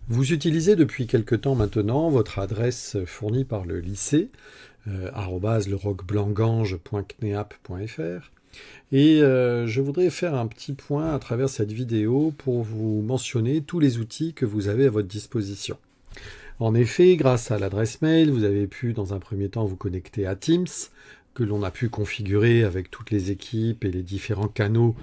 Vous utilisez depuis quelque temps maintenant votre adresse fournie par le lycée, @leroqueblancgange.cneap.fr. Et je voudrais faire un petit point à travers cette vidéo pour vous mentionner tous les outils que vous avez à votre disposition. En effet, grâce à l'adresse mail, vous avez pu dans un premier temps vous connecter à Teams, que l'on a pu configurer avec toutes les équipes et les différents canaux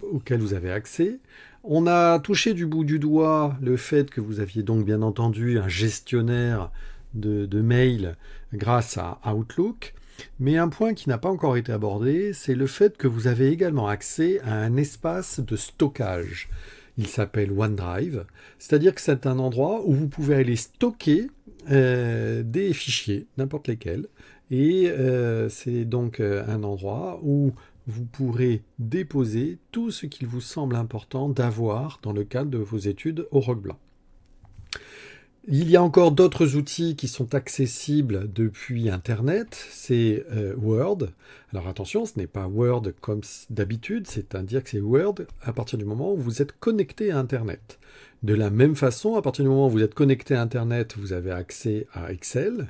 auxquels vous avez accès. On a touché du bout du doigt le fait que vous aviez donc bien entendu un gestionnaire de mail grâce à Outlook. Mais un point qui n'a pas encore été abordé, c'est le fait que vous avez également accès à un espace de stockage. Il s'appelle OneDrive, c'est-à-dire que c'est un endroit où vous pouvez aller stocker des fichiers, n'importe lesquels. Et c'est donc un endroit où vous pourrez déposer tout ce qu'il vous semble important d'avoir dans le cadre de vos études au Roc Blanc. Il y a encore d'autres outils qui sont accessibles depuis Internet, c'est Word. Alors attention, ce n'est pas Word comme d'habitude, c'est-à-dire que c'est Word à partir du moment où vous êtes connecté à Internet. De la même façon, à partir du moment où vous êtes connecté à Internet, vous avez accès à Excel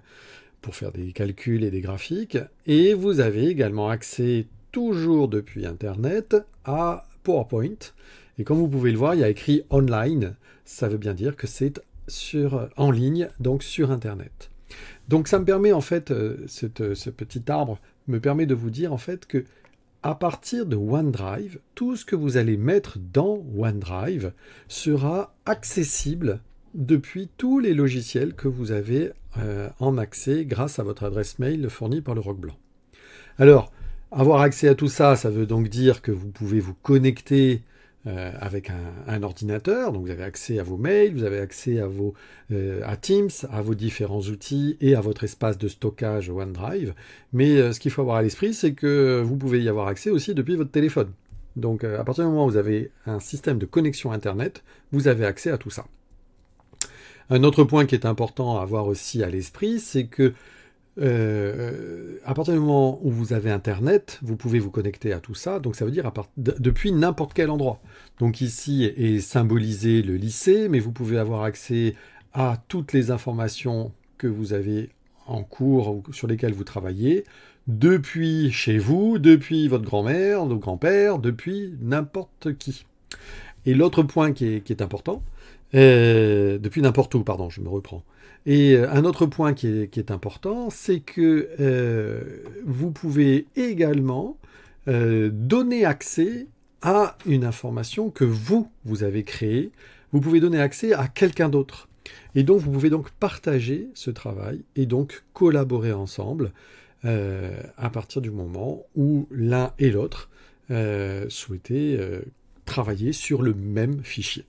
pour faire des calculs et des graphiques, et vous avez également accès, toujours depuis Internet, à PowerPoint. Et comme vous pouvez le voir, il y a écrit online, ça veut bien dire que c'est en ligne, donc sur Internet. Donc ça me permet en fait, ce petit arbre me permet de vous dire en fait que à partir de OneDrive, tout ce que vous allez mettre dans OneDrive sera accessible depuis tous les logiciels que vous avez en accès grâce à votre adresse mail fournie par le Roc Blanc. Alors, avoir accès à tout ça, ça veut donc dire que vous pouvez vous connecter avec un ordinateur, donc vous avez accès à vos mails, vous avez accès à Teams, à vos différents outils et à votre espace de stockage OneDrive. Mais ce qu'il faut avoir à l'esprit, c'est que vous pouvez y avoir accès aussi depuis votre téléphone. Donc à partir du moment où vous avez un système de connexion Internet, vous avez accès à tout ça. Un autre point qui est important à avoir aussi à l'esprit, c'est que à partir du moment où vous avez Internet, vous pouvez vous connecter à tout ça. Donc ça veut dire depuis n'importe quel endroit. Donc ici est symbolisé le lycée, mais vous pouvez avoir accès à toutes les informations que vous avez en cours ou sur lesquelles vous travaillez, depuis chez vous, depuis votre grand-mère, votre grand-père, depuis n'importe qui. Et l'autre point qui est important, depuis n'importe où, pardon, je me reprends. Et un autre point qui est important, c'est que vous pouvez également donner accès à une information que vous avez créée. Vous pouvez donner accès à quelqu'un d'autre. Et donc, vous pouvez donc partager ce travail et donc collaborer ensemble à partir du moment où l'un et l'autre souhaitez travailler sur le même fichier.